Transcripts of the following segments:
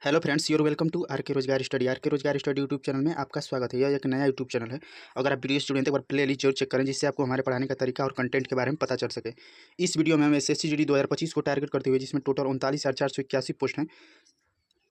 Hello friends, you're welcome to R K रोजगार study. Are K रोजगार study YouTube channel में आपका स्वागत है। यह एक नया यूट्यूब चैनल है। अगर आप वीडियो स्टूडेंट एक बार प्ले लिस्ट जरूर चेक करें, जिससे आपको हमारे पढ़ाने का तरीका और कंटेंट के बारे में पता चल सके। इस वीडियो में हम एसएससी जीडी 2025 को टारगेट करते हुए, जिसमें टोटल 39,481 पोस्ट हैं,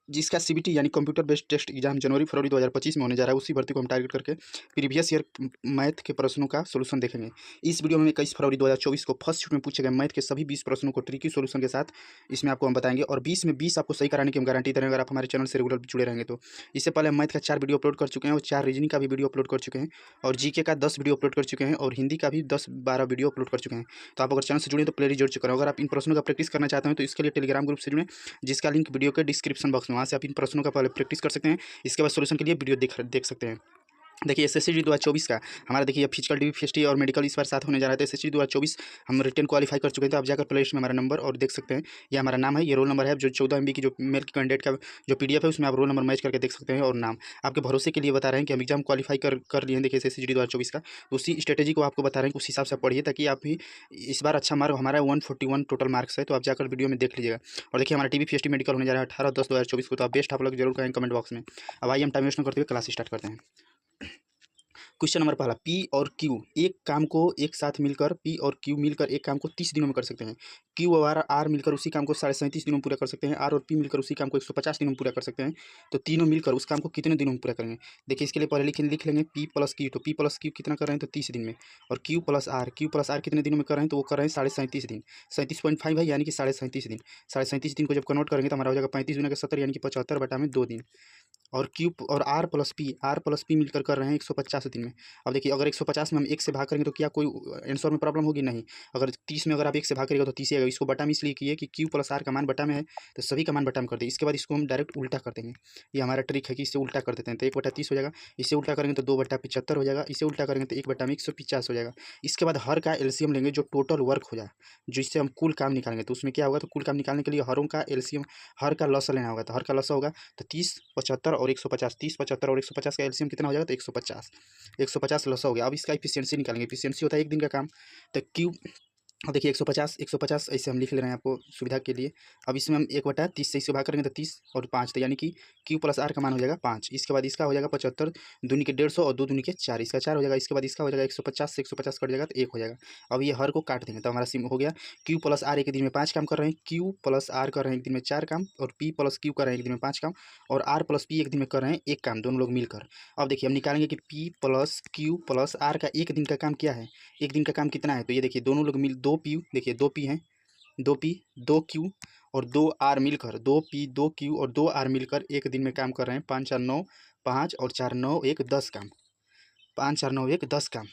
जिसका सीबीटी यानी कंप्यूटर बेस्ड टेस्ट एग्जाम जनवरी फरवरी 2025 में होने जा रहा है, उसी भर्ती को हम टारगेट करके प्रीवियस ईयर मैथ के प्रश्नों का सोल्यूशन देखेंगे। इस वीडियो में 21 फरवरी 2024 को फर्स्ट शिफ्ट में पूछे गए मैथ के सभी 20 प्रश्नों को ट्रिकी सोल्यूशन के साथ इसमें आपको हम बताएंगे, और 20 में 20 आपको सही कराने की हम गारंटी दे रहे हैं अगर आप हमारे चैनल से रेगुलर जुड़े रहेंगे तो। इससे पहले हम मैथ का 4 वीडियो अपलोड कर चुके हैं और 4 रीजनिंग का भी वीडियो अपलोड कर चुके हैं, और जीके का 10 वीडियो अपलोड कर चुके हैं, और हिंदी का भी 10-12 वीडियो अपलोड कर चुके हैं। तो आप अगर चैनल से जुड़े तो प्ले जोड़ चुके हैं। अगर आप इन प्रश्नों का प्रैक्टिस करना चाहते हैं तो इसके लिए टेलीग्राम ग्रुप से जुड़ें, जिसका लिंक वीडियो के डिस्क्रिप्शन बॉक्स में, वहाँ से आप इन प्रश्नों का पहले प्रैक्टिस कर सकते हैं। इसके बाद सॉल्यूशन के लिए वीडियो देख सकते हैं। देखिए एसएससी 2024 का हमारा देखिए फिजिकल डीपीएसटी और मेडिकल इस बार साथ होने जा रहा है। तो एसएससी 2024 हम रिटर्न क्वालिफाई कर चुके हैं। तो आप जाकर प्ले लिस्ट में हमारा नंबर और देख सकते हैं, ये हमारा नाम है, ये रोल नंबर है। जो 14 MB की जो मेल की कैंडिडेट का जो पीडीएफ है, उसमें आप रोल नंबर मैच करके देख सकते हैं, और नाम आपके भरोसे के लिए बता रहे हैं कि हम एग्जाम क्वालिफाई कर लिए हैं। देखिए एसएससी 2024 का, तो उसी स्ट्रेटेजी को आपको बता रहे हैं कि उस हिसाब से पढ़िए, ताकि आप भी इस बार अच्छा मार्क, हमारा 141 टोटल मार्क्स है। तो आप जाकर वीडियो में देख लीजिएगा। और देखिए हमारा टीबीपीएसटी मेडिकल होने जा रहा है 18/10/2024 को। तो आप बेस्ट आप लोग जरूर कहें कमेंट बॉक्स में। अब आइए हम टाइम वेस्ट न करते हुए क्लास स्टार्ट करते हैं। क्वेश्चन नंबर पहला, पी और क्यू एक काम को एक साथ मिलकर, पी और क्यू मिलकर एक काम को 30 दिनों में कर सकते हैं। क्यू और आर मिलकर उसी काम को 37.5 दिनों में पूरा कर सकते हैं। आर और पी मिलकर उसी काम को 150 दिनों में पूरा कर सकते हैं। तो तीनों मिलकर उस काम को कितने दिनों में पूरा करेंगे? देखिए इसके लिए पहले लिख लेंगे पी प्लस क्यू। तो पी प्लस क्यू कितना कर रहे हैं? तो 30 दिन में। और क्यू प्लस आर कितने दिनों में कर रहे हैं? तो वो कर रहे हैं 37.5 दिन। 37.5 है, यानी कि 37.5 दिन। 37.5 दिन को जब कन्वर्ट करेंगे तो हमारा हो जाएगा 35 गुना के 70, यानी कि 75/2 दिन। और क्यू और आर प्लस पी मिलकर कर रहे हैं 150 दिन में। अब देखिए अगर 150 में हम 1 से भाग करेंगे तो क्या कोई आंसर में प्रॉब्लम होगी? नहीं। अगर 30 में अगर आप 1 से भाग करेगा तो 30 ही आएगा। इसको बटा में इसलिए किए कि क्यू प्लस आर का मान बटा में है, तो सभी का मान बटा में कर दें। इसके बाद इसको हम डायरेक्ट उल्टा कर देंगे। ये हमारा ट्रिक है कि इससे उल्टा कर देते हैं। तो 1/30 हो जाएगा, इसे उल्टा करेंगे तो 2/75 हो जाएगा, इसे उल्टा करेंगे तो 1/150 हो जाएगा। इसके बाद हर का एलसीएम लेंगे, जो टोटल वर्क हो जाए, जिससे हम कुल काम निकालेंगे। तो उसमें क्या होगा? तो कुल काम निकालने के लिए हरों का एलसीएम, हर का लॉस लेना होगा। तो हर का लॉस होगा तो 30, 75 और 150। 30, 75 और 150 का एलसीएम कितना हो जाएगा? तो 150। 150 लॉस हो गया। अब इसका एफिशिएंसी निकालेंगे। एफिशिएंसी होता है एक दिन का काम। तो क्यू, अब देखिए 150 ऐसे हम लिख ले रहे हैं आपको सुविधा के लिए। अब इसमें हम 1/30 से इसको भाग करेंगे तो 30 और 5, तो यानी कि क्यू प्लस आर का मान हो जाएगा 5। इसके बाद इसका हो जाएगा 75 दूनी के 150 और 2 दूनी के 4, इसका 4 हो जाएगा। इसके बाद इसका हो जाएगा 150 से 150 कट जाएगा तो 1 हो जाएगा। अब ये हर को काट देंगे तो हमारा सिम हो गया। क्यू प्लस आर एक दिन में 5 काम कर रहे हैं, क्यू प्लस आर कर रहे हैं एक दिन में 4 काम, और पी प्लस क्यू कर रहे हैं एक दिन में 5 काम, और आर प्लस पी एक दिन में कर रहे हैं 1 काम, दोनों लोग मिलकर। अब देखिए हम निकालेंगे कि P plus Q plus R का एक दिन का काम क्या है, एक दिन का काम कितना है? तो ये देखिए दोनों लोग मिल, 2 पी, देखिए 2 पी हैं, 2 पी 2 क्यू और 2 आर मिलकर, 2 पी 2 क्यू और 2 आर मिलकर एक दिन में काम कर रहे हैं 5 4 9, 5 और 4 9 1 10 काम, 5 4 9 1 10 काम।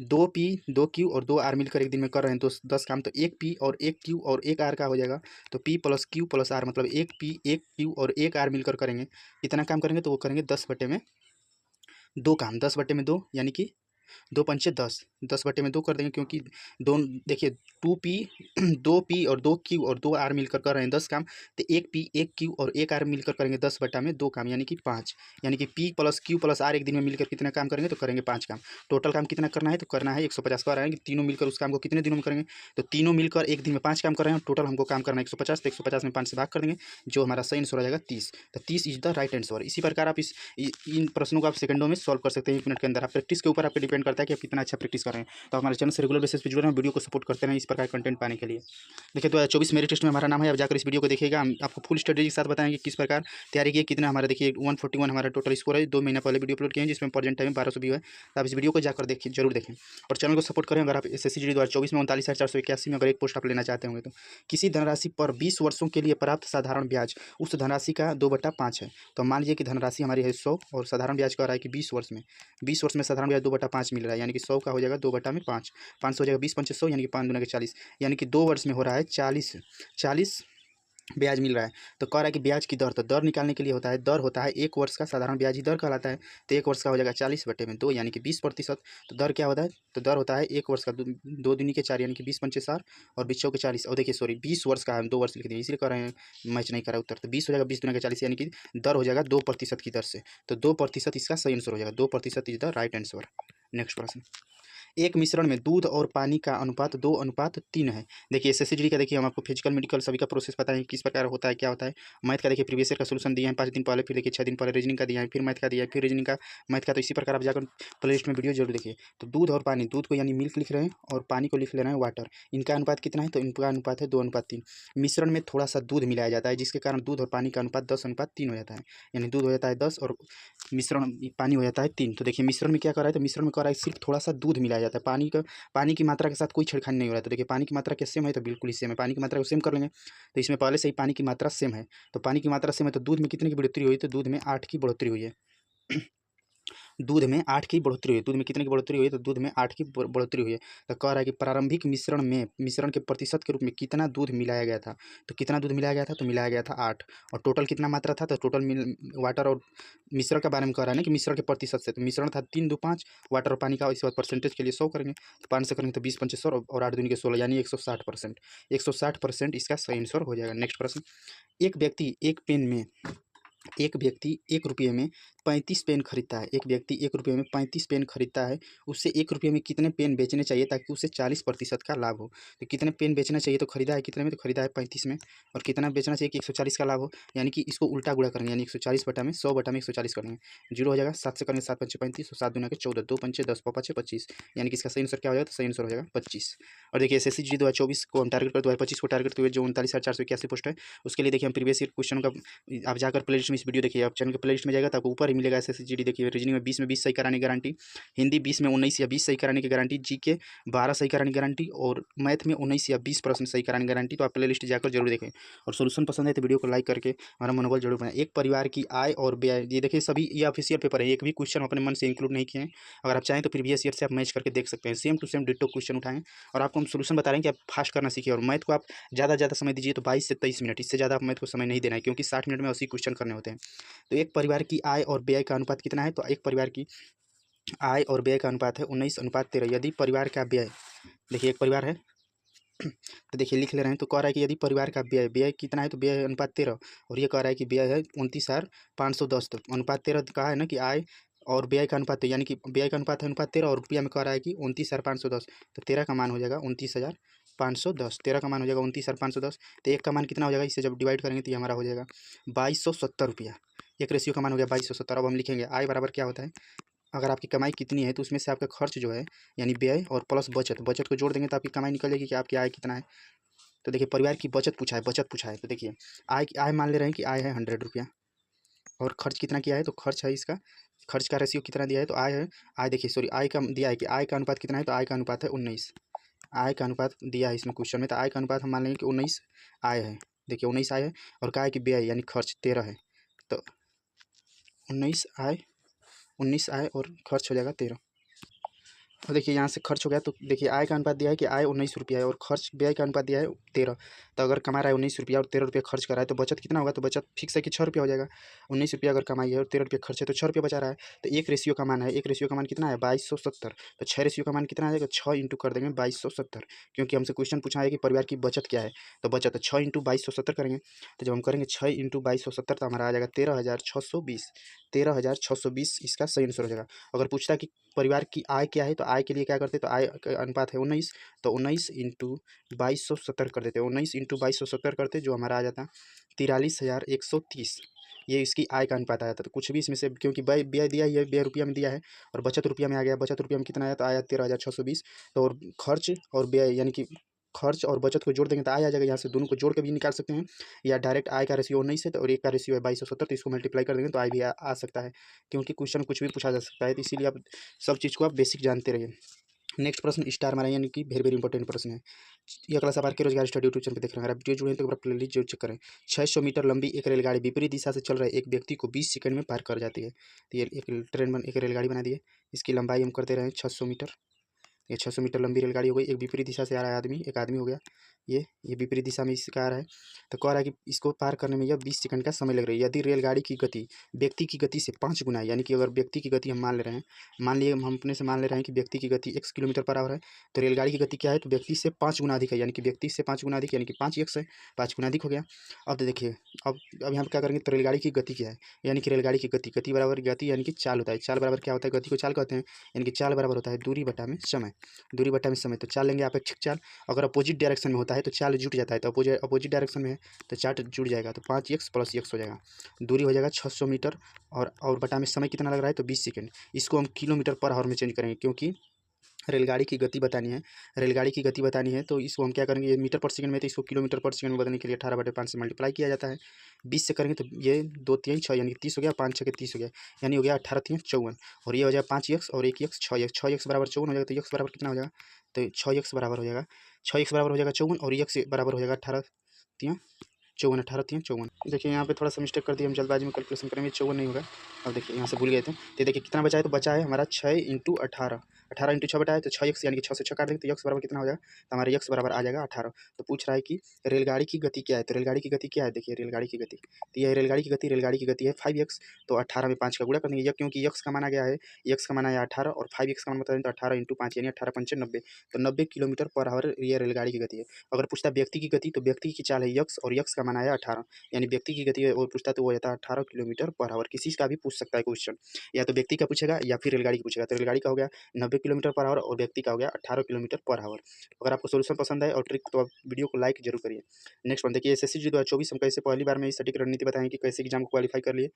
2 पी 2 क्यू और 2 आर मिलकर एक दिन में कर रहे हैं तो 10 काम। तो 1 पी और 1 क्यू और 1 आर का हो जाएगा। तो P plus Q plus R मतलब 1 पी 1 क्यू और 1 आर मिलकर करेंगे कितना काम करेंगे? तो वो करेंगे 10/2 काम। 10/2 यानी कि 2 पंचे 10, 10/2 कर देंगे, क्योंकि दोनों देखिए 2 पी 2 पी और 2 क्यू और 2 आर मिलकर कर रहे हैं 10 काम। तो 1 पी 1 क्यू और 1 आर मिलकर करेंगे 10/2 काम, यानी कि 5। यानी कि P plus Q plus R एक दिन में मिलकर कितना काम करेंगे? तो करेंगे 5 काम। टोटल काम कितना करना है? तो करना है 150 का। रहा है कि तीनों मिलकर उस काम को कितने दिनों में करेंगे? तो तीनों मिलकर एक दिन में 5 काम कर रहे हैं, टोटल हमको काम करना है 150। तो 150 में 5 से भाग कर देंगे, जो हमारा सही आंसर हो जाएगा 30। तो 30 इज द राइट आंसर। इसी प्रकार आप इन प्रश्नों को आप सेकंडों में सॉल्व कर सकते हैं 1 मिनट के अंदर। आप प्रैक्टिस के ऊपर आपके डिपेंड करता है कि आप कितना अच्छा प्रैक्टिस कर रहे हैं। तो हमारे चैनल से रेगुलर बेसिस पे जुड़े रहें, वीडियो को सपोर्ट करते रहें इस प्रकार कंटेंट पाने के लिए। देखिए 2024 मेरिट टेस्ट में हमारा नाम है। आप जाकर इस वीडियो को देखिएगा, हम आपको फुल स्टडी के साथ बताएंगे किस प्रकार तैयारी की, कितना हमारा देखिए 141 हमारा टोटल स्कोर है। 2 महीना पहले वीडियो अपलोड किए हैं, जिसमें प्रेजेंट टाइम में 1200 व्यू है। तो आप इस वीडियो को जाकर देखिए, जरूर देखें और चैनल को सपोर्ट करें। अगर आप एसएससी जीडी 2024 में 39,481 में अगर एक पोस्ट आप लेना चाहते होंगे तो किसी धनराशि पर 20 वर्षों के लिए प्राप्त साधारण ब्याज उस धनराशि का 2/5 है। तो मान लीजिए कि धनराशि हमारी है 100 और साधारण ब्याज कह रहा है कि 20 वर्ष में, 20 वर्ष में साधारण ब्याज 2/5 मिल रहा है, यानी कि 100 का हो जाएगा 2/5, 500 हो जाएगा 20 पंचे 100, यानी कि 5 दूना के 40, यानी कि 2 वर्ष में हो रहा है 40 ब्याज मिल रहा है। तो कह रहा है कि ब्याज की दर, तो दर निकालने के लिए होता है, दर होता है 1 वर्ष का साधारण ब्याज ही दर कहलाता है। तो 1 वर्ष का हो जाएगा 40/2, यानी कि 20%। तो दर क्या होता है? तो दर होता है 1 वर्ष का 2 दूनी के 4, यानी कि 20 पंचे 60 और 20 के 40। और देखिए सॉरी 20 वर्ष का है, हम 2 वर्ष लिख दिए, इसलिए कह रहे हैं मैच नहीं कर रहा उत्तर। तो 20 हो जाएगा 20 दूना के 40, यानी कि दर हो जाएगा 2% की दर से। तो 2% इसका सही आंसर हो जाएगा। 2% is the right answer. Next प्रश्न, एक मिश्रण में दूध और पानी का अनुपात 2:3 है। देखिए एसएससी का देखिए हम आपको फिजिकल मेडिकल सभी का प्रोसेस पता है किस प्रकार होता है क्या होता है। मैथ का देखिए प्रीवियस ईयर का सोल्यूशन दिया है 5 दिन पहले, फिर देखिए 6 दिन पहले रीजनिंग का दिया है, फिर मैथ का दिया है, फिर रीजनिंग का मैथ का। तो इसी प्रकार आप जाकर प्लेलिस्ट में वीडियो जरूर देखिए। तो दूध और पानी, दूध को यानी मिल्क लिख रहे हैं और पानी को लिख ले रहे हैं वाटर। इनका अनुपात कितना है? तो इनका अनुपात है 2:3। मिश्रण में थोड़ा सा दूध मिलाया जाता है जिसके कारण दूध और पानी का अनुपात 10:3 हो जाता है। यानी दूध हो जाता है 10 और मिश्रण पानी हो जाता है 3। तो देखिए मिश्रण में क्या कर रहा है? तो मिश्रण में कर रहा है सिर्फ थोड़ा सा दूध मिलाया जाता है। पानी की मात्रा के साथ कोई छेड़खानी नहीं हो रहा है। तो देखिए पानी की मात्रा क्या सेम है? तो बिल्कुल ही सेम है। पानी की मात्रा को सेम कर लेंगे तो इसमें पहले से ही पानी की मात्रा सेम है। तो पानी की मात्रा सेम है तो दूध में कितने की बढ़ोतरी हुई? तो दूध में 8 की बढ़ोतरी हुई है। दूध में 8 की बढ़ोतरी हुई। दूध में कितने की बढ़ोतरी हुई? तो दूध में 8 की बढ़ोतरी हुई है। तो कह रहा है कि प्रारंभिक मिश्रण में मिश्रण के प्रतिशत के रूप में कितना दूध मिलाया गया था? तो कितना दूध मिलाया गया था? तो मिलाया गया था 8। और टोटल कितना मात्रा था? तो टोटल वाटर और मिश्रण के बारे में कह रहा है ना कि मिश्रण के प्रतिशत से। तो मिश्रण था 3, 2, 5, वाटर और पानी का। इसके बाद परसेंटेज के लिए 100 करेंगे तो 5 से करेंगे तो 20, 5, 100 और 8 दूनी के 16 यानी 160%। 160% इसका सही आंसर हो जाएगा। नेक्स्ट प्रश्न, एक व्यक्ति एक पेन में एक व्यक्ति 1 रुपये में 35 पेन खरीदता है। एक व्यक्ति 1 रुपये में 35 पेन खरीदता है। उससे 1 रुपये में कितने पेन बेचने चाहिए ताकि उसे 40% का लाभ हो? तो कितने पेन बेचना चाहिए? तो खरीदा है कितने में? तो खरीदा है 35 में। और कितना बेचना चाहिए कि 140 का लाभ हो? यानी कि इसको उल्टा गुणा करेंगे, यानी 140 बटा में 100 बटा में 140 करेंगे। 0 हो जाएगा। 7 से करेंगे 7 पंचे 35 और 7 दूना के 14, 2 पंचे 10, 5 25। यानी कि इसका सही आंसर क्या हो जाएगा? तो सही आंसर हो जाएगा 25। और देखिए एसएससी जी 2024 को हम टारगेट कर 2025 को टारगेट हुए जो 39,481 पोस्ट है उसके लिए देखिए हम प्रीवियस ईयर क्वेश्चन का आप जाकर प्लेलिस्ट में इस वीडियो देखिए। आप चैनल के प्लेलिस्ट में जाएगा तो आपको ऊपर ही मिलेगा एसएससी देखिए। रीजनिंग में 20 में 20 सही कराने की गारंटी, हिंदी 20 में 19 या 20 सही कराने की गारंटी, जीके 12 सही कराने की गारंटी और मैथ में 19 या 20 प्रश्न सही कराने की गारंटी। तो आप प्लेलिस्ट जाकर जरूर देखें और सोल्यूशन पसंद है तो वीडियो को लाइक करके हमारा मनोबल जरूर बनाए। एक परिवार की आय और व्यय, ये देखिए सभी ये ऑफिशियल पेपर है, एक भी क्वेश्चन अपने मन से इंक्लूड नहीं किए हैं। अगर आप चाहें तो प्रीवियस ईयर से आप मैच करके देख सकते हैं। Same to same ditto question उठाएं और आपको हम सोल्यूशन बता रहे हैं कि आप फास्ट करना सीखिए। और मैथ को आप ज़्यादा समय दीजिए तो 22 से 23 मिनट, इससे ज़्यादा आप मैथ को समय नहीं देना है क्योंकि 60 मिनट में 80 क्वेश्चन करने होते हैं। तो एक परिवार की आय और व्यय का अनुपात कितना है? तो एक परिवार की आय और व्यय का अनुपात है 19:13। यदि परिवार का व्यय, देखिए एक परिवार है तो देखिए लिख ले रहे हैं। तो कह रहा है कि यदि परिवार का व्यय व्यय कितना है? तो व्यय अनुपात 13 और ये कह रहा है कि व्यय है 29,510। तो अनुपात 13 कहा है ना कि आय और व्यय का अनुपात, यानी कि व्यय का अनुपात है अनुपात 13 और रुपया में कह रहा है कि 29,510। तो 13 का मान हो जाएगा 29,510। 13 का मान हो जाएगा 29,510। तो एक का मान कितना हो जाएगा? इसे जब डिवाइड करेंगे तो ये हमारा हो जाएगा 2270 रुपया। एक रेशियो का मान हो गया 2270। अब हम लिखेंगे आय बराबर क्या होता है? अगर आपकी कमाई कितनी है तो उसमें से आपका खर्च जो है यानी व्यय और प्लस बचत, बचत को जोड़ देंगे तो आपकी कमाई निकल जाएगी कि आपकी आय कितना है। तो देखिए परिवार की बचत पूछा है, बचत पूछा है। तो देखिए आय मान ले रहे हैं कि आय है 100 रुपया और खर्च कितना किया है? तो खर्च है इसका, खर्च का रेशियो कितना दिया है? तो आय है, आय देखिए सॉरी आय का दिया है कि आय का अनुपात कितना है? तो आय का अनुपात है 19। आय का अनुपात दिया है इसमें क्वेश्चन में, तो आय का अनुपात हम मान लेंगे कि 19 आय है। देखिए 19 आय है और कहा है कि व्यय यानी खर्च 13 है। तो 19 आय और खर्च हो जाएगा 13। और देखिए यहाँ से खर्च हो गया तो देखिए आय का अनुपात दिया है कि आय 19 रुपया है और खर्च व्यय का अनुपात दिया है 13। तो अगर कमा रहा है 19 रुपया और 13 रुपया खर्च कर रहा है तो बचत कितना होगा? तो बचत फिक्स है कि 6 रुपया हो जाएगा। 19 रुपया अगर कमाई है और 13 रुपया खर्च है तो 6 रुपया बचा रहा है। तो एक रेशियो का मान है, एक रेशियो का मान कितना है? 2270। तो 6 रेशियो का मान कितना आ जाएगा? 6 इंटू कर देंगे 2270 क्योंकि हमसे क्वेश्चन पूछा है कि परिवार की बचत क्या है। तो बचत 6 इंटू 2270 करेंगे। तो जब हम करेंगे 6 इंटू 2270 तो हमारा आ जाएगा 13,620। 13,620 इसका सही आंसर हो जाएगा। अगर पूछता है कि परिवार की आय क्या है तो आय के लिए क्या करते? तो आय का अनुपात है 19। तो 19 इंटू 2270 कर देते हैं। 19 इंटू 2270 करते जो हमारा आ जाता 43,130। ये इसकी आय का अनुपात आया था। तो कुछ भी इसमें से, क्योंकि व्यय व्यय दिया ही है, व्यय रुपया में दिया है और बचत रुपया में आ गया। बचत रुपया में कितना आया? तो आया 13,620। तो और खर्च और व्यय यानी कि खर्च और बचत को जोड़ देंगे तो आय आ जाएगा। यहाँ से दोनों को जोड़ के भी निकाल सकते हैं या डायरेक्ट आय का रेशियो 19 है तो और एक का रेशियो है 2270 तो इसको मल्टीप्लाई कर देंगे तो आय भी आ सकता है क्योंकि क्वेश्चन कुछ भी पूछा जा सकता है। तो इसीलिए आप सब चीज़ को आप बेसिक जानते रहिए। नेक्स्ट प्रश्न स्टार मारा यानी कि वेरी वेरी इंपॉर्टेंट प्रश्न है। यह क्लास आप आर के रोजगार स्टडी यूट्यूब चैनल पे देख रहे हैं। अगर आप वीडियो जुड़े हैं तो एक बार प्लेलिस्ट जरूर चेक करें। 600 मीटर लंबी एक रेलगाड़ी विपरीत दिशा से चल रहे एक व्यक्ति को 20 सेकंड में पार कर जाती है। तो ये एक रेलगाड़ी बना दी है। इसकी लंबाई हम करते रहे 600 मीटर। ये 600 मीटर लंबी रेलगाड़ी हो गई। एक विपरीत दिशा से आ रहा है आदमी, एक आदमी हो गया ये विपरीत दिशा में इसका आ रहा है। तो कह रहा है कि इसको पार करने में यह 20 सेकंड का समय लग रही है। यदि रेलगाड़ी की गति व्यक्ति की गति से 5 गुना है, यानी कि अगर व्यक्ति की गति हम मान ले रहे हैं, मान लिए हम अपने से मान ले रहे हैं कि व्यक्ति की गति x किलोमीटर पर आवर है, तो रेलगाड़ी की गति क्या है, तो व्यक्ति से 5 गुना अधिक है, यानी कि व्यक्ति से 5 गुना अधिक, यानी कि 5x है, 5 गुना अधिक हो गया। अब तो देखिए अब यहाँ पर क्या करेंगे, तो रेलगाड़ी की गति क्या है, यानी कि रेलगाड़ी की गति बराबर गति यानी कि चाल होता है। चाल बराबर क्या होता है, गति को चाल कहते हैं, यानी कि चाल बराबर होता है दूरी बटा में समय। दूरी बटा में समय, तो चाल लेंगे अपेक्षिक चाल। अगर अपोजिट डायरेक्शन में होता है तो चाल जुट जाता है, तो अपोजिट डायरेक्शन में है तो चार्ट जुड़ जाएगा, तो 5x + x हो जाएगा। दूरी हो जाएगा 600 मीटर और बटा में समय कितना लग रहा है, तो 20 सेकंड। इसको हम किलोमीटर पर आवर में चेंज करेंगे, क्योंकि रेलगाड़ी की गति बतानी है। रेलगाड़ी की गति बतानी है तो इसको हम क्या करेंगे, ये मीटर पर सेकंड में, तो इसको किलोमीटर पर सेकंड में बदलने के लिए 18/5 से मल्टीप्लाई किया जाता है। 20 से करेंगे तो ये 2 3 6 यानी कि 30 हो गया, 5 6 के 30 हो गया, यानी हो गया 18 3 54। और ये हो जाएगा 5x और 1x 6x, 6x बराबर 54 हो जाएगा, तो x बराबर कितना हो जाएगा, तो 6x बराबर हो जाएगा, 6x बराबर हो जाएगा 54 और x बराबर हो जाएगा 18 3 54, 18 3 54। देखिए यहाँ पे थोड़ा सा मिस्टेक कर दिया, हम जल्दबाजी में कैलकुलेशन करेंगे, 54 नहीं होगा। अब देखिए यहाँ से भूल गए थे, तो देखिए कितना बचा है, तो बचा है हमारा 6 × 18, 18 × 6 बटा है, तो 6x यानी कि 6 से 6 काट देंगे तो x बराबर कितना हो जाएगा, तो हमारे x बराबर आ जाएगा 18। तो पूछ रहा है कि रेलगाड़ी की गति क्या है, तो रेलगाड़ी की गति क्या है, देखिए रेलगाड़ी की गति, तो यह रेलगाड़ी की गति है 5x। तो 18 में 5 का गुणा कर देंगे, क्योंकि x का माना गया है, x का माना है 18 और 5x का मान बता दें, तो 18 × 5 यानी 18 5 90, तो 90 किलोमीटर पर आवर ये रेलगाड़ी की गति है। अगर पूछता है व्यक्ति की गति, तो व्यक्ति की चाल है x और x का माना है 18, यानी व्यक्ति की गति और पूछता तो वो जाता है 18 किलोमीटर पर आवर। किसी का भी पूछ सकता है क्वेश्चन, या तो व्यक्ति का पूछेगा या फिर रेलगाड़ी का पूछेगा। तो रेलगाड़ी का हो गया 90 किलोमीटर पर आवर और व्यक्ति का हो गया 18 किलोमीटर पर आवर। अगर आपको सोल्यूशन पसंद आए और ट्रिक, तो आप वीडियो को लाइक जरूर करिए। नेक्स्ट वन देखिए, एसएससी 2024 हम कैसे पहली बार में इस सटीक रणनीति बताएंगे कि कैसे एग्जाम को क्वालिफाई कर लिए।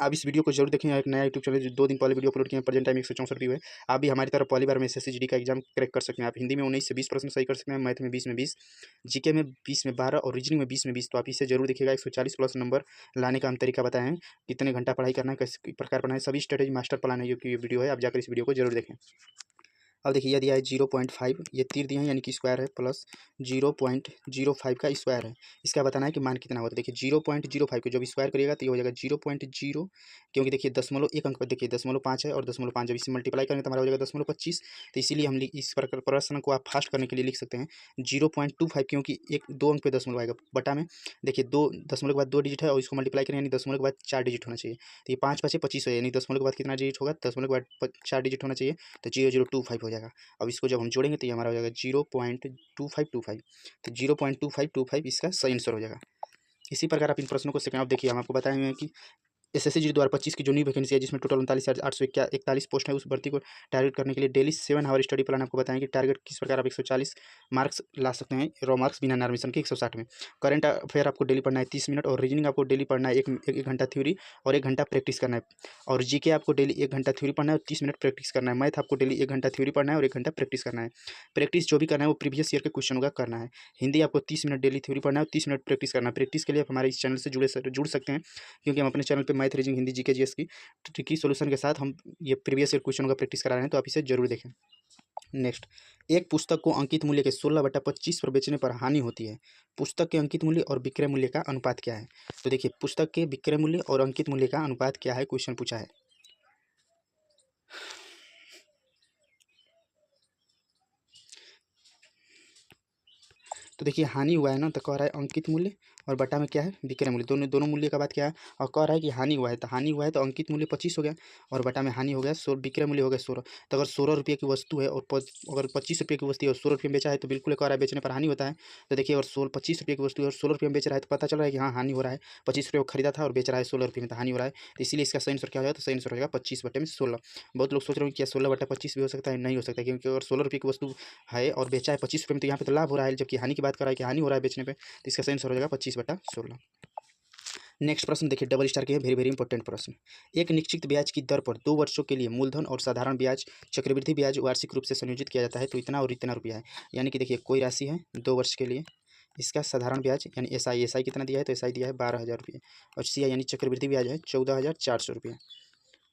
आप इस वीडियो को जरूर देखें। एक नया यूट्यूब चैनल जो 2 दिन पहले वीडियो अपलोड किया, प्रेजेंट टाइम 164 व्यू है। आप भी हमारी तरह पहली बार में एसएससी जीडी का एग्जाम क्रैक कर सकते हैं। आप हिंदी में 19 से 20 प्रश्न सही कर सकते हैं, मैथ में 20 में 20, जीके में 20 में 12 और रीजनिंग में 20 में 20। तो आप इसे जरूर देखिएगा। 140 प्लस नंबर लाने का हम तरीका बताए हैं, कितने घंटा पढ़ाई करना है, किस प्रकार पढ़ना है, सभी स्ट्रेटेजी मास्टर प्लान है जो कि वीडियो है। आप जाकर इस वीडियो को जरूर देखें। अब देखिए यह दिया है 0.5, ये तीर दिए हैं यानी कि स्क्वायर है, प्लस 0.05 का स्क्वायर है। इसका बताना है कि मान कितना हुआ। तो देखिए 0.05 को जब स्क्वायर करिएगा तो ये हो जाएगा 0.0, क्योंकि देखिए दशमलव एक अंक पर देखिए 0.5 है और 0.5 जब इसे मल्टीप्लाई करेंगे तो हमारा हो जाएगा 0.25। तो इसीलिए हम इस प्रश्न को आप फास्ट करने के लिए लिख सकते हैं 0.25, क्योंकि एक 2 अंक पे दशमलव आएगा। बटा में देखिए 2 दशमलव के बाद 2 डिजिट है और इसको मल्टीप्लाई करें, यानी दशमलव के बाद 4 डिजिट होना चाहिए। तो ये 5 5 25 है, यानी दशमलव के बाद कितना डिजिट होगा, दशमलव के बाद 4 डिजिट होना चाहिए, तो 0025 हो जाएगा। अब इसको जब हम जोड़ेंगे तो ये हमारा हो जाएगा 0.2525, तो 0.2525 इसका सही आंसर हो जाएगा। इसी प्रकार आप इन प्रश्नों को सेकंड। अब देखिए हम आपको बताए हुए हैं कि एसएससी जीडी 2025 की जो न्यू वैकेंसी है, जिसमें टोटल 39,841 पोस्ट है, उस भर्ती को टारगेट करने के लिए डेली 7 आवर स्टडी प्लान आपको बताएं कि टारगेट किस प्रकार आप 140 मार्क्स ला सकते हैं रॉ मार्क्स बिना नार्मिशन के 160 में। करंट अफेयर आपको डेली पढ़ना है 30 मिनट, और रीजनिंग आपको डेली पढ़ना है एक घंटा थ्योरी और 1 घंटा प्रैक्टिस करना है। और जीके आपको डेली 1 घंटा थ्योरी पढ़ना है और 30 मिनट प्रैक्टिस करना है। मैथ आपको डेली 1 घंटा थ्योरी पढ़ना है और 1 घंटा प्रैक्टिस करना है। प्रैक्टिस जो भी करना है वो प्रीवियस ईयर के क्वेश्चन का करना है। हिंदी आपको 30 मिनट डेली थ्योरी पढ़ना है और 30 मिनट प्रैक्टिस करना है। प्रैक्टिस के लिए आप हमारे इस चैनल से जुड़ सकते हैं, क्योंकि हम अपने चैनल पे math, reasoning, Hindi, GK, GS की ट्रिकी सॉल्यूशन के साथ हम ये प्रीवियस ईयर क्वेश्चनों का प्रैक्टिस करा रहे हैं, तो आप इसे जरूर देखें। नेक्स्ट, एक पुस्तक को अंकित मूल्य के 16/25 पर बेचने पर हानि होती है। पुस्तक के अंकित मूल्य और विक्रय मूल्य का अनुपात क्या है। तो देखिए पुस्तक के विक्रय मूल्य और अंकित मूल्य का अनुपात क्या है, क्वेश्चन पूछा है। तो देखिए हानि हुआ है ना, तो कह रहा है अंकित मूल्य और बटा में क्या है, विक्रय मूल्य। दोनों मूल्य का बात क्या है, और कह रहा है कि हानि हुआ है, तो हानि हुआ है तो अंकित मूल्य 25 हो गया और बटा में हानि हो गया 16, विक्रय मूल्य हो गया 16। तो अगर 16 रुपये की वस्तु है और अगर 25 रुपये की वस्तु है और 16 रुपये में बेचा है, तो बिल्कुल कह रहा है बेचने पर हानि होता है। तो देखिए अगर 25 रुपये की वस्तु है और 16 रुपये में बेच रहा है, तो पता चल रहा है कि हाँ हानि हो रहा है। 25 रुपये को खरीदा था और बेच रहा है 16 रुपये में, तो हानि हो रहा है। तो इसीलिए इसका सही आंसर क्या हो जाएगा, तो सही आंसर हो जाएगा 25/16। बहुत लोग सोच रहे हैं कि क्या 16/25 भी हो सकता है, नहीं हो सकता, क्योंकि अगर 16 रुपये की वस्तु है और बेचा है 25 रुपये में, तो यहाँ पे तो लाभ हो रहा है, जबकि हानि की बात कर रहा है कि हानि हो रहा है बेचने पे। तो इसका सही आंसर हो जाएगा 25/16। नेक्स्ट प्रश्न देखिए डबल स्टार के, वेरी वेरी इंपॉर्टेंट प्रश्न। एक निश्चित ब्याज की दर पर 2 वर्षों के लिए मूलधन और साधारण ब्याज, चक्रवृद्धि ब्याज वार्षिक रूप से संयोजित किया जाता है, तो इतना और इतना रुपया है। यानी कि देखिए कोई राशि है 2 वर्ष के लिए, इसका साधारण ब्याज यानी एसआई कितना दिया है, तो एसआई दिया है 12,000 रुपये, और सीआई यानी चक्रवृद्धि ब्याज है 14,400 रुपये।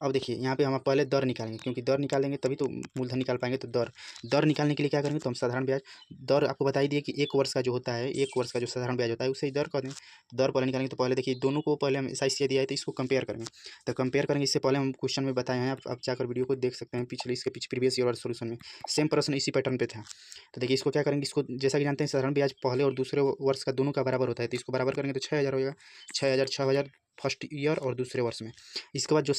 अब देखिए यहाँ पे हम पहले दर निकालेंगे, क्योंकि दर निकालेंगे तभी तो मूलधन निकाल पाएंगे। तो दर निकालने के लिए क्या करेंगे, तो हम साधारण ब्याज दर आपको बता ही दिए कि 1 वर्ष का जो होता है, 1 वर्ष का जो साधारण ब्याज होता है उसे ही दर कर दें। दर पहले निकालेंगे, तो पहले देखिए दोनों को पहले हम SI दिया है तो इसको कंपेयर करेंगे। तो कंपेयर करेंगे, इससे पहले हम क्वेश्चन में बताए हैं, आप जाकर वीडियो को देख सकते हैं, इसके पीछे प्रीवियस ईयर वाले सोल्यूशन में सेम प्रश्न इसी पैटर्न पे था। तो देखिए इसको क्या करेंगे, इसको जैसा कि जानते हैं साधारण ब्याज पहले और दूसरे वर्ष का दोनों का बराबर होता है, तो इसको बराबर करेंगे तो 6000 होगा। 6000 फर्स्ट ईयर और दूसरे वर्ष में। इसके बाद जो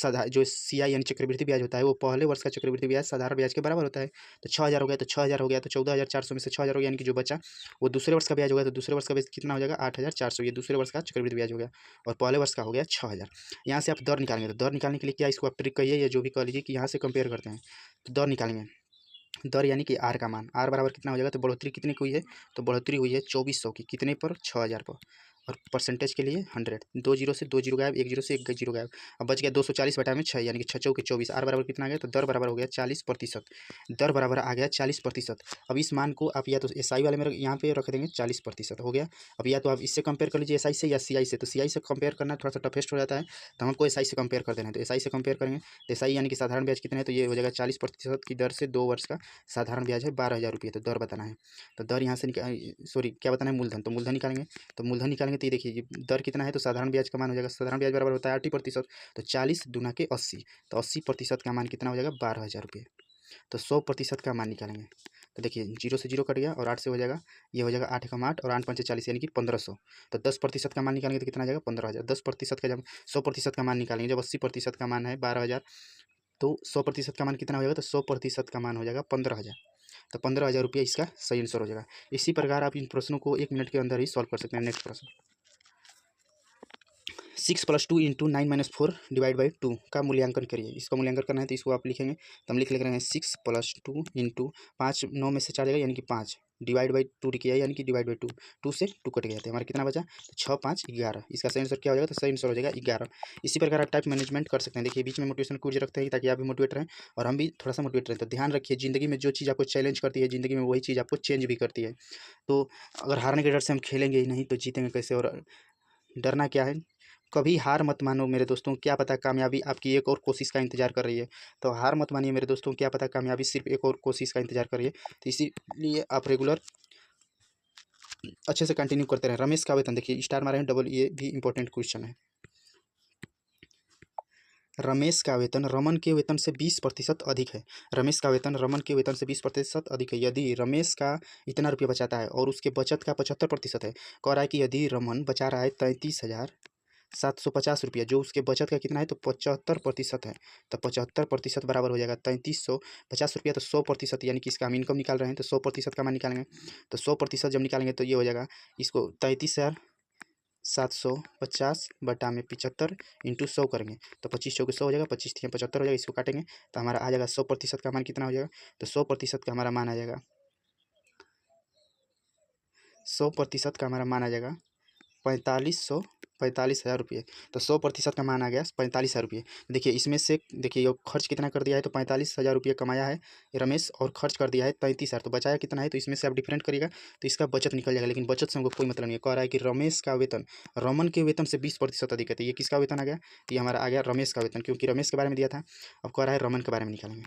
CI यानी चक्रवृद्धि ब्याज होता है वो पहले वर्ष का चक्रवृद्धि ब्याज साधारण ब्याज के बराबर होता है। तो 6000 हो गया, तो 6000 हो गया, तो 14400 में से 6000 हो गया, यानी कि जो बचा वो दूसरे वर्ष का ब्याज हो गया। तो दूसरे वर्ष का ब्याज कितना हो जाएगा, 8400, ये दूसरे वर्ष का चक्रवृद्धि ब्याज हो गया, और पहले वर्ष का हो गया 6000। यहाँ से आप दर निकालेंगे, तो दर निकालने के लिए क्या, इसको आप ट्रिक कहिए या जो भी कह लीजिए कि यहाँ से कंपेयर करते हैं। तो दर निकालेंगे, दर यानी कि आर का मान, आर बराबर कितना हो जाएगा, तो बढ़ोतरी कितने की हुई है, तो बढ़ोतरी हुई है 2400 की, कितने पर, 6000 पर, और परसेंटेज के लिए 100, 2 जीरो से 2 जीरो गायब, 1 जीरो से 1 जीरो गायब, अब बच गया 240 बटा में 6, यानी कि 6 चौके 24, आर बराबर कितना आ गया, तो दर बराबर हो गया 40%, दर बराबर आ गया 40%। अब इस मान को आप या तो SI वाले में यहाँ पे रख देंगे, 40% हो गया। अब या तो आप इससे कंपेयर कर लीजिए SI से या CI से, तो CI से कंपेयर करना थोड़ा सा टफेस्ट हो जाता है, तो हमको SI से कंपेयर कर देना है। तो SI से कंपेयर करेंगे, तो SI यानी कि साधारण ब्याज कितने है, तो ये हो जाएगा 40% की दर से 2 वर्ष का साधारण ब्याज है 12000 रुपये। तो दर बताना है, तो दर यहाँ से सॉरी क्या बताना है, मूलधन, तो मूलधन निकालेंगे। तो मूलधन निकालेंगे तो ये देखिए दर कितना है, तो साधारण ब्याज का मान हो जाएगा, साधारण ब्याज बराबर होता है 80%, तो 40 दूना के 80, तो 80% का मान कितना हो जाएगा, 12000 रुपये। तो 100% का मान निकालेंगे, तो देखिए 0 से 0 कट गया और 8 से हो जाएगा, ये हो जाएगा 8 कम 8 और 8 पंचे 40, यानी कि 1500। तो 10% का मान निकालेंगे तो कितना आ जाएगा, 15000। 10% का जब 100% का मान निकालेंगे, जब 80% का मान है 12000, तो 100% का मान कितना हो जाएगा, तो 100% का मान हो जाएगा 15000। तो 15000 रुपये इसका सही आंसर हो जाएगा। इसी प्रकार आप इन प्रश्नों को 1 मिनट के अंदर ही सॉल्व कर सकते हैं। नेक्स्ट प्रश्न, 6 + 2 × 9 - 4 / 2 का मूल्यांकन करिए। इसका मूल्यांकन करना है तो इसको आप लिखेंगे, तो हम लिख रहे हैं 6 + 2 × 5, 9 में से 4 जाएगा, यानी कि 5 /2 किया, यानी कि /2, 2 से 2 कट गया, तो हमारा कितना बचा, तो 6 5 11। इसका सही आंसर क्या हो जाएगा, तो सही आंसर हो जाएगा 11। इसी प्रकार आप टाइम मैनेजमेंट कर सकते हैं। देखिए बीच में मोटिवेशन क्विज रखते हैं ताकि आप भी मोटिवेट रहें और हम भी थोड़ा सा मोटिवेट रहें। तो ध्यान रखिए, ज़िंदगी में जो चीज़ आपको चैलेंज करती है, ज़िंदगी में वही चीज़ आपको चेंज भी करती है। तो अगर हारने के डर से हम खेलेंगे ही नहीं तो जीतेंगे कैसे। और डरना क्या है, कभी हार मत मानो मेरे दोस्तों, क्या पता कामयाबी आपकी एक और कोशिश का इंतज़ार कर रही है। तो हार मत मानिए मेरे दोस्तों, क्या पता कामयाबी सिर्फ एक और कोशिश का इंतज़ार कर रही है। तो इसीलिए आप रेगुलर अच्छे से कंटिन्यू करते रहें। रमेश का वेतन, देखिए स्टार मारे हैं डबल, ये भी इंपॉर्टेंट क्वेश्चन है। रमेश का वेतन रमन के वेतन से 20% अधिक है। रमेश का वेतन रमन के वेतन से 20% अधिक है। यदि रमेश का इतना रुपया बचाता है और उसके बचत का 75% है, कह रहा है कि यदि रमन बचा रहा है 33,750 रुपया, जो उसके बचत का कितना है, तो 75% है, तो 75% बराबर हो जाएगा 3350 रुपया। तो 100%, यानी कि इसका हम इनकम निकाल रहे हैं, तो 100% का मान निकालेंगे। तो 100% जब निकालेंगे तो ये हो जाएगा, इसको 33,750 बटा में 75 इंटू 100 करेंगे, तो 25 चौके 100 हो जाएगा, 25 तिया 75 हो जाएगा। इसको काटेंगे तो हमारा आ जाएगा 100% का मान कितना हो जाएगा, तो 100% का हमारा मान आ जाएगा, 100% का हमारा मान आ जाएगा 45,000 रुपये। तो 100% का मान आ गया 45,000 रुपये। देखिए इसमें से देखिए ये खर्च कितना कर दिया है, तो 45,000 रुपये कमाया है रमेश और खर्च कर दिया है 33,000, तो बचाया कितना है, तो इसमें से आप डिफरेंट करिएगा तो इसका बचत निकल जाएगा। लेकिन बचत से हमको कोई मतलब नहीं है। कह रहा है कि रमेश का वेतन रमन के वेतन से 20% अधिक है, तो ये किसका वेतन आ गया, तो ये हमारा आ गया रमेश का वेतन, क्योंकि रमेश के बारे में दिया था। अब कह रहा है रमन के बारे में निकालेंगे,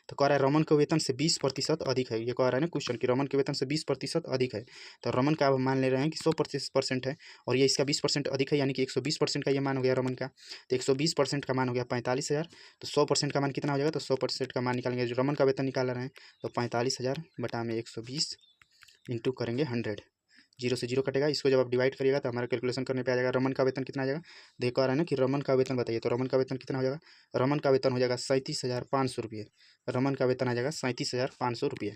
तो कह रहा है रमन के वेतन से 20% अधिक है। ये कह रहा है ना क्वेश्चन कि रमन के वेतन से 20% अधिक है, तो रमन का अब मान ले रहे हैं कि 100% है और ये इसका 20% अधिक है, यानी कि 120% का ये मान हो गया रमन का। तो 120% का मान हो गया 45,000। तो 100% का मान कितना हो जाएगा, तो 100% का मान निकालेंगे, जो रमन का वेतन निकाल रहे हैं, तो 45,000 बटा में 120 इंटू करेंगे 100, 0 से 0 कटेगा। इसको जब आप डिवाइड करिएगा तो हमारा कैलकुलेशन करने पे आ जाएगा रमन का वेतन कितना आ जाएगा। देखो आ रहा है ना कि रमन का वेतन बताइए, तो रमन का वेतन कितना हो जाएगा, रमन का वेतन हो जाएगा 37,500 रुपये। रमन का वेतन आ जाएगा 37,500 रुपये।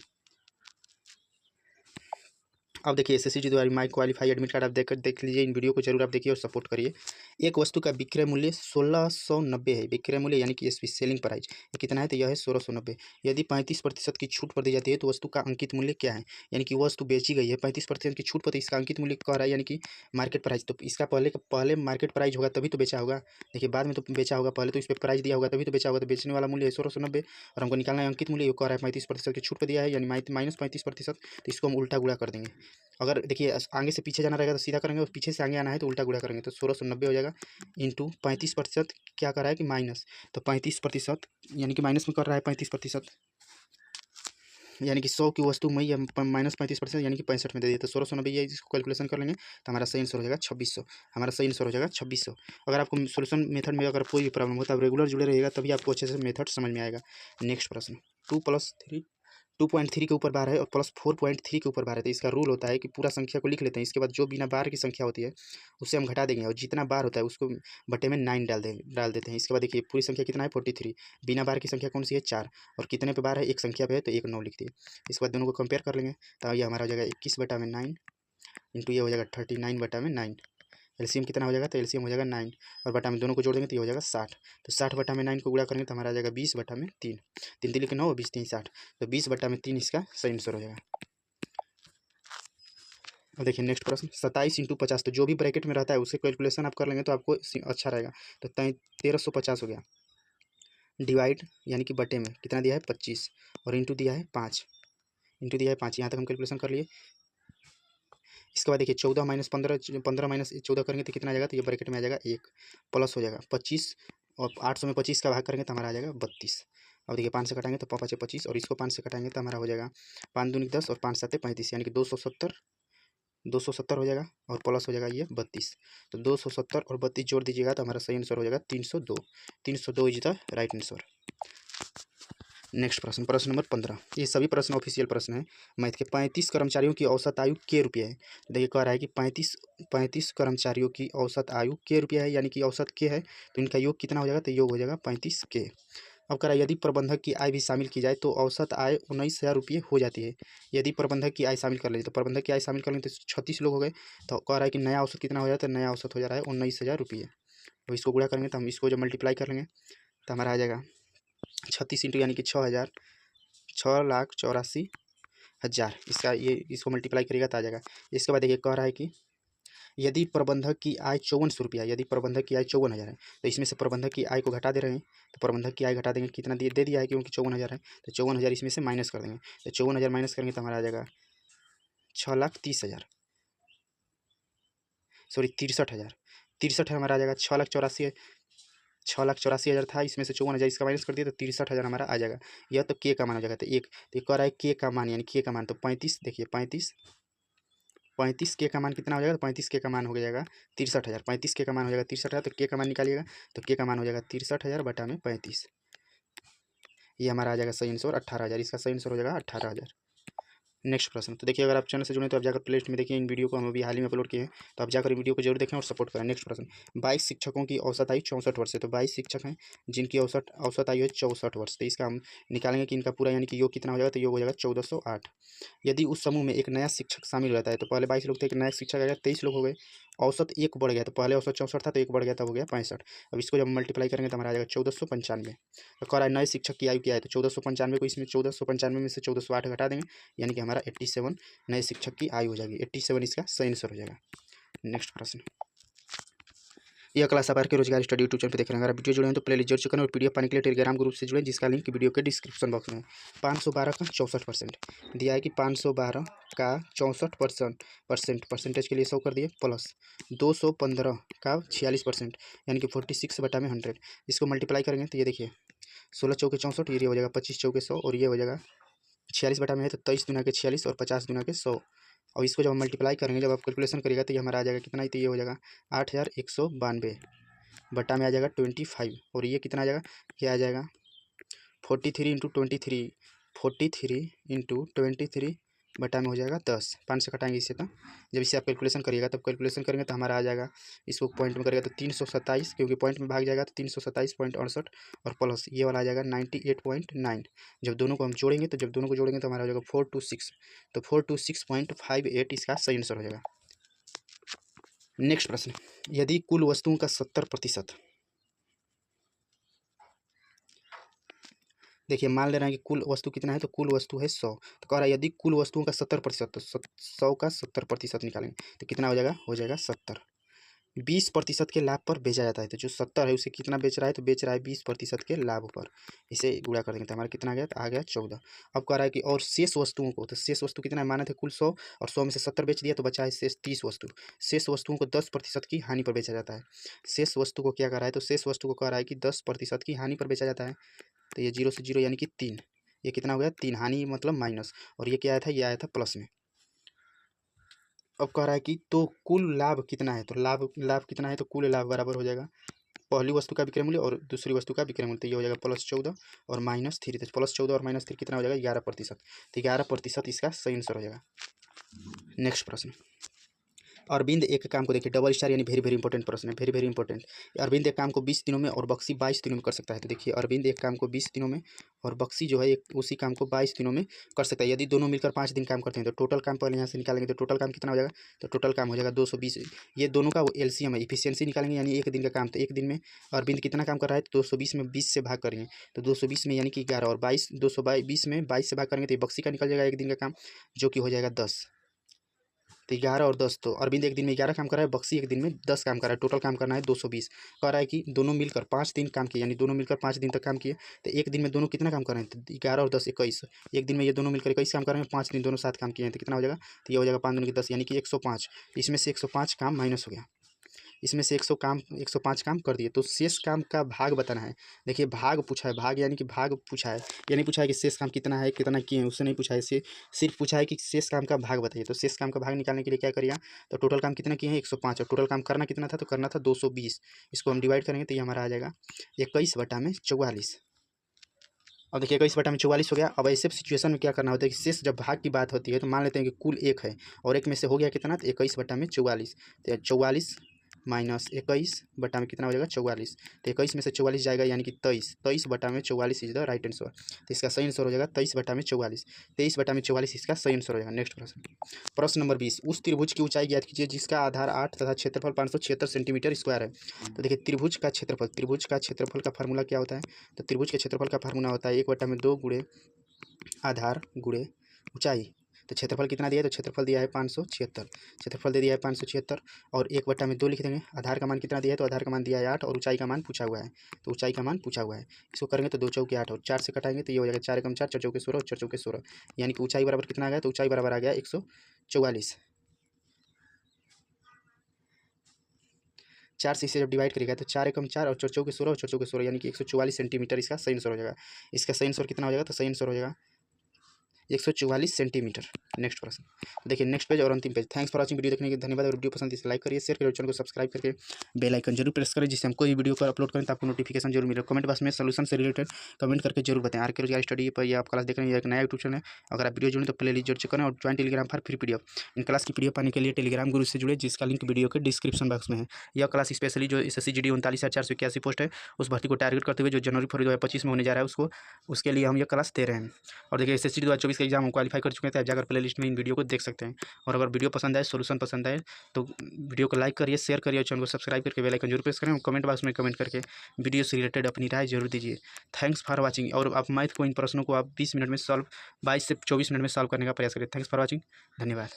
अब देखिए SSC द्वारा माई क्वालिफाई एडमिट कार्ड आप देख लीजिए, इन वीडियो को जरूर आप देखिए और सपोर्ट करिए। एक वस्तु का विक्रय मूल्य 1690 है, विक्रय मूल्य यानी कि एसपी सेलिंग प्राइस ये कितना है, तो यह है 1690। यदि 35% की छूट पर दी जाती है तो वस्तु का अंकित मूल्य क्या है, यानी कि वस्तु बेची गई है 35% की छूट पर, इसका अंकित मूल्य कह रहा है, यानी कि मार्केट प्राइस। तो इसका पहले मार्केट प्राइस होगा तभी तो बेचा होगा, देखिए बाद में तो बेचा होगा, पहले तो इस पर प्राइस दिया होगा तभी तो बेचा होगा। तो बेचने वाला मूल्य है 1690 और हमको निकालना है अंकित मूल्य, ये कह रहा है 35% की छूट पर दिया है, यानी -35%। तो इसको हम उल्टा गुणा कर देंगे, अगर देखिए आगे से पीछे जाना रहेगा तो सीधा करेंगे, और पीछे से आगे आना है तो उल्टा गुणा करेंगे, तो 1690 हो जाएगा इंटू 35% क्या कर रहा है कि माइनस, तो 35% यानी कि माइनस में कर रहा है 35%, यानी कि 100 की वस्तु में ये माइनस 35% यानी कि 65 में दे दिया, तो 1690 ये इसको कैलकुलेशन कर लेंगे तो हमारा सही आंसर हो जाएगा 2600। हमारा सही आंसर हो जाएगा 2600। अगर आपको सोल्यूशन मेथड में अगर कोई भी प्रॉब्लम हो तो आप रेगुलर जुड़े रहिएगा, तभी आपको अच्छे से मेथड समझ में आएगा। नेक्स्ट प्रश्न 2+3 2.3 के ऊपर बार है और +4.3 के ऊपर बार है, तो इसका रूल होता है कि पूरा संख्या को लिख लेते हैं, इसके बाद जो बिना बार की संख्या होती है उससे हम घटा देंगे, और जितना बार होता है उसको बटे में 9 डाल देते हैं। इसके बाद देखिए पूरी संख्या कितना है 43, बिना बार की संख्या कौन सी है 4, और कितने पे बार है एक संख्या पे है तो 1 9 लिख दिए। इसके बाद दोनों को कंपेयर कर लेंगे, तो ये हमारा हो जाएगा 21/9 इंटू ये हो जाएगा 39/9। एलसीएम कितना हो जाएगा, तो एलसीएम हो जाएगा 9, और बटा में दोनों को जोड़ देंगे तो ये हो जाएगा 60, तो 60/9 को गुणा करेंगे तो हमारा आ जाएगा 20/3, 3 3 के 9, 20 3 60, तो 20/3 इसका सही आंसर हो जाएगा। अब देखिए नेक्स्ट प्रश्न 27 × 50, तो जो भी ब्रैकेट में रहता है उससे कैलकुलेशन आप कर लेंगे तो आपको अच्छा रहेगा। तो 1350 हो गया, डिवाइड यानी कि बटे में कितना दिया है 25, और इंटू दिया है 5, इंटू दिया है 5, यहाँ तक हम कैलकुलेशन कर लिए। इसके बाद देखिए 14 - 15, 15 - 14 करेंगे तो कितना आ जाएगा, तो ये ब्रैकेट में आ जाएगा 1, प्लस हो जाएगा 25, और 800 में 25 का भाग करेंगे तो हमारा आ जाएगा 32। अब देखिए 5 से कटाएंगे तो 5 × 5 = 25, और इसको 5 से कटाएंगे तो हमारा हो जाएगा 5 दूनी 10 और 5 7 35, यानी कि 270 हो जाएगा, और प्लस हो जाएगा ये 32, तो 270 और 32 जोड़ दीजिएगा तो हमारा सही आंसर हो जाएगा 302। 302 is the right answer. Next प्रश्न, प्रश्न नंबर 15, ये सभी प्रश्न ऑफिशियल प्रश्न है मैथ के। 35 कर्मचारियों की औसत आयु के रुपये है, तो देखिए कह रहा है कि 35 कर्मचारियों की औसत आयु के रुपये है, यानी कि औसत के है तो इनका योग कितना हो जाएगा, तो योग हो जाएगा 35 के। अब कह रहा है यदि प्रबंधक की आय भी शामिल की जाए तो औसत आय 19,000 रुपये हो जाती है। यदि प्रबंधक की आय शामिल कर लीजिए, तो प्रबंधक की आय शामिल कर लें तो 36 लोग हो गए, तो कह रहा है कि नया औसत कितना हो जाता है, नया औसत हो जा रहा है 19,000 रुपये। तो इसको गुणा करेंगे तो हम इसको जब मल्टीप्लाई कर लेंगे तो हमारा आ जाएगा 36 इंटू यानी कि 6,000, 6,84,000, इसका ये इसको मल्टीप्लाई करिएगा तो आ जाएगा। इसके बाद देखिए कह रहा है कि यदि प्रबंधक की आय 5400 रुपया, यदि प्रबंधक की आय 54,000 है, तो इसमें से प्रबंधक की आय को घटा दे रहे हैं, तो प्रबंधक की आय घटा देंगे कितना दे दिया है क्योंकि 54,000 है, तो 54,000 इसमें से माइनस कर देंगे, तो 54,000 माइनस करेंगे तो हमारा आ जाएगा 6,30,000, सॉरी 63,000, 63 हमारा आ जाएगा। 6,84,000 था, इसमें से 54,000 इसका माइनस कर दिया तो 63,000 हमारा आ जाएगा। यह तो के का मान हो जाएगा, तो एक तो कह रहा है के का मान, यानी के का मान तो 35, देखिए 35 के का मान कितना हो जाएगा, तो 35 के का मान हो जाएगा 63,000, 35 के का मान हो जाएगा 63,000, तो के का मान निकालिएगा तो के का मान हो जाएगा 63,000 बटा में 35, ये हमारा आ जाएगा सही आंसर 18,000, इसका सही आंसर हो जाएगा 18,000। नेक्स्ट प्रश्न, तो देखिए अगर आप चैनल से जुड़े तो आप जाकर प्लेलिस्ट में देखिए, इन वीडियो को हम अभी हाल ही में अपलोड किए हैं, तो आप जाकर वीडियो को जरूर देखें और सपोर्ट करें। नेक्स्ट प्रश्न, 22 शिक्षकों की औसत आयु 64 वर्ष है, तो 22 शिक्षक हैं जिनकी औसत आयु है 64 वर्ष, तो इसका हम निकालेंगे कि इनका पूरा यानी कि योग कितना हो जाएगा, तो योग हो जाएगा 1408। यदि उस समूह में एक नया शिक्षक शामिल रहता है, तो पहले 22 लोग थे, एक नया शिक्षक आ गया 23 लोग हो गए, औसत एक बढ़ गया, तो पहले औसत 64 था तो एक बढ़ गया, तब हो गया 65। अब इसको जब मल्टीप्लाई करेंगे तो हमारा आ जाएगा 1495। तो कह रहा है नए शिक्षक की आयु क्या है, तो 1495 को इसमें 1495 में से 1408 घटा देंगे, यानी कि हमारा 87 नए शिक्षक की आयु हो जाएगी, 87 इसका सही आंसर हो जाएगा। नेक्स्ट प्रश्न, यह क्लास आप आर के रोजगार स्टडी यूट्यूब चैनल पर देख रहे हैं। अगर आप वीडियो जुड़े हैं तो प्ले लीस्ट जरूर चुके हैं, और पीडीएफ पाने के लिए टेलीग्राम ग्रुप से जुड़े, जिसका लिंक वीडियो के डिस्क्रिप्शन बॉक्स में है। 512 का 64% दिया है कि 512 का 64% परसेंटेज के लिए 100 कर दिए, प्लस 215 का 46% यानी कि 46/100, इसको मल्टीप्लाई करेंगे तो ये देखिए 16 चौके 64, ये हो जाएगा 25 चौके 100, और ये हो जाएगा 46/में है तो 23 दूना के 46 और 50 दूना के 100, और इसको जब हम मल्टीप्लाई करेंगे, जब आप कैलकुलेशन करिएगा तो ये हमारा आ जाएगा कितना ही, तो ये हो जाएगा 8,192 बटा में आ जाएगा 25, और ये कितना आ जाएगा, क्या आ जाएगा 43 इंटू 23, 43 इंटू 23 बटा में हो जाएगा 10, 5 से कटाएंगे इससे, तो जब इसे आप कैलकुलेशन करिएगा तब कैलकुलेशन करेंगे तो हमारा आ जाएगा, इसको पॉइंट में करेगा तो 327, क्योंकि पॉइंट में भाग जाएगा तो 327.68, और प्लस ये वाला आ जाएगा 98.9। जब दोनों को हम जोड़ेंगे तो हमारा हो जाएगा 426, तो 426.58 इसका सही आंसर हो जाएगा। नेक्स्ट प्रश्न, यदि कुल वस्तुओं का 70%, देखिए मान ले रहे हैं कि कुल वस्तु कितना है, तो कुल वस्तु है 100, तो कह रहा है यदि कुल वस्तुओं का 70%, तो 100 का 70% निकालेंगे तो कितना हो जाएगा 70, 20% के लाभ पर बेचा जाता है। तो जो 70 है उसे कितना बेच रहा है, तो बेच रहा है 20% के लाभ पर। इसे गुणा कर देंगे तो हमारा कितना आ गया, तो आ गया 14। अब कह रहा है कि और शेष वस्तुओं को, तो शेष वस्तु कितना है, माना था कुल 100 और 100 में से 70 बेच दिया तो बचा है शेष 30 वस्तु। शेष वस्तुओं को 10% की हानि पर बेचा जाता है। शेष वस्तु को क्या कर रहा है, तो शेष वस्तु को कह रहा है कि 10% की हानि पर बेचा जाता है। तो ये 0 से 0 यानी कि 3, ये कितना हो गया 3, हानि मतलब माइनस, और ये क्या आया था, ये आया था प्लस में। अब कह रहा है कि तो कुल लाभ कितना है, तो लाभ कितना है, तो कुल लाभ बराबर हो जाएगा पहली वस्तु का विक्रय मूल्य और दूसरी वस्तु का विक्रय मूल्य। तो ये हो जाएगा +14 और -3, तो +14 और -3 कितना हो जाएगा 11%। तो 11% इसका सही आंसर हो जाएगा। नेक्स्ट प्रश्न, अरविंद एक काम को देखिए, डबल स्टार यानी वेरी वेरी इंपॉर्टेंट प्रश्न है, वेरी वेरी इंपॉर्टेंट। अरविंद एक काम को 20 दिनों में और बक्सी 22 दिनों में कर सकता है। तो देखिए अरविंद एक काम को 20 दिनों में और बक्सी जो है एक उसी काम को 22 दिनों में कर सकता है। यदि दोनों मिलकर 5 दिन काम करते हैं तो टोटल काम पहले यहाँ से निकालेंगे, तो टोटल काम कितना हो जाएगा, तो टोटल काम हो जाएगा 220। ये दोनों का एलसीएम है, इफिशियंसी निकालेंगे, यानी एक दिन का काम, तो एक दिन में अरविंद कितना काम कर रहा है, तो 220 में 20 से भाग करेंगे, तो 220 में यानी कि 11 और 22, 220 में 22 से भाग करेंगे तो बक्सी का निकल जाएगा एक दिन का काम, जो कि हो जाएगा 10। तो 11 और 10, तो अरविंद एक दिन में 11 काम कर रहा है, बक्सी एक दिन में 10 काम कर रहा है, टोटल काम करना है 220। कह रहा है कि दोनों मिलकर 5 दिन काम किए, यानी दोनों मिलकर 5 दिन तक काम किए, तो एक दिन में दोनों कितना काम कर रहे हैं, तो 11 और 10 21, एक दिन में ये दोनों मिलकर 21 काम कर रहे हैं, 5 दिन दोनों साथ काम किए हैं, तो कितना हो जाएगा, तो ये हो जाएगा 5 दूनी 10 यानी कि 105। इसमें से 105 काम माइनस हो गया, इसमें से 105 काम कर दिए, तो शेष काम का भाग बताना है। देखिए भाग पूछा है, भाग यानी कि भाग पूछा है, ये नहीं पूछा है कि शेष काम कितना है, कितना किए हैं, उससे नहीं पूछा है, सिर्फ पूछा है कि शेष काम का भाग बताइए। तो शेष काम का भाग निकालने के लिए क्या करिए, तो टोटल काम कितना किए हैं 105, और टोटल काम करना कितना था, तो करना था 220। इसको हम डिवाइड करेंगे तो ये हमारा आ जाएगा 21/44। अब देखिए 21/44 हो गया। अब ऐसे सिचुएशन में क्या करना होता है कि शेष जब भाग की बात होती है तो मान लेते हैं कि कुल 1 है और एक में से हो गया कितना, तो 21/44, तो 44 माइनस 21 बटा में कितना हो जाएगा 44, तो 21 में से 44 जाएगा यानी कि 23, 23/44 इज द राइट आंसर। तो इसका सही आंसर हो जाएगा 23/44, 23/44 इसका सही आंसर हो जाएगा। नेक्स्ट प्रश्न, प्रश्न नंबर 20, उस त्रिभुज की ऊंचाई ज्ञात कीजिए जिसका आधार 8 तथा क्षेत्रफल 576 सेंटीमीटर स्क्वायर है। तो देखिए त्रिभुज का क्षेत्रफल का फार्मूला क्या होता है, तो त्रिभुज के क्षेत्रफल का फार्मूला होता है 1/2 गुणे आधार गुणे ऊंचाई। तो क्षेत्रफल कितना दिया है, तो क्षेत्रफल दिया है 576, क्षेत्रफल दे दिया है 576 और 1/2 लिख देंगे। आधार का मान कितना दिया है, तो आधार का मान दिया है 8 और ऊंचाई का मान पूछा हुआ है, तो ऊंचाई का मान पूछा हुआ है। इसको करेंगे तो 2 चौके 8 और 4 से कटाएंगे तो ये हो जाएगा 4 एकम 4, 4 चौके 16 और 4 चौके 16, यानी कि ऊंचाई बराबर कितना आ गया, तो ऊंचाई बराबर आ गया 144। 4 से इसे जब डिवाइड करेगा तो 4 एकम 4 और 4 चौके 16 और 4 चौके 16 यानी कि 144 सेंटीमीटर इसका सही आंसर हो जाएगा। इसका सही आंसर कितना हो जाएगा, तो सही आंसर हो जाएगा 144 सेंटीमीटर। नेक्स्ट प्रश्न, देखिए नेक्स्ट पेज और अंतिम page. Thanks for watching, video देखने के लिए धन्यवाद। और वीडियो पसंद इसे लाइक करिए, शेयर करिए, चैनल को सब्सक्राइब करके बेल आइकन जरूर प्रेस करें, जिससे हम कोई वीडियो को अपलोड करें तो आपको नोटिफिकेशन जरूर मिले। कमेंट बॉक्स में सोल्यूशन से रिलेटेड कमेंट करके जरूर बताएं। आरके रोजगार स्टडी पर ये आप क्लास देख रहे हैं, एक नया यूट्यूब चैनल है। अगर आप वीडियो जुड़े तो प्ले लिस्ट जरूर चेक करें और ज्वाइन टेलीग्राम पर फ्री पीडीएफ। इन क्लास की पीडीएफ पाने के लिए टेलीग्राम ग्रुप से जुड़े, जिसका लिंक वीडियो के डिस्क्रिप्शन बॉक्स में है। यह क्लास स्पेशली जो SSC GD 39,481 पोस्ट है उस भर्ती को टारगेट करते हुए जो जनवरी फरवरी 2025 में होने जा रहा है उसके लिए हम यह क्लास दे रहे हैं। और देखिए SSC 2024 का एग्जाम हम क्वालिफाई कर चुके हैं, तो आप जाकर प्ले लिस्ट में इन वीडियो को देख सकते हैं। और अगर वीडियो पसंद आए, सोल्यूशन पसंद आए तो वीडियो को लाइक करिए, शेयर करिए, चैनल को सब्सक्राइब करके बेल आइकन जरूर प्रेस करें और कमेंट बॉक्स में कमेंट करके वीडियो से रिलेटेड अपनी राय जरूर दीजिए। Thanks for watching. और आप मैथ को इन प्रश्नों को आप 20 मिनट में सॉल्व 22 से 24 मिनट में सॉल्व करने का प्रयास करें। थैंक्स फॉर वॉचिंग, धन्यवाद।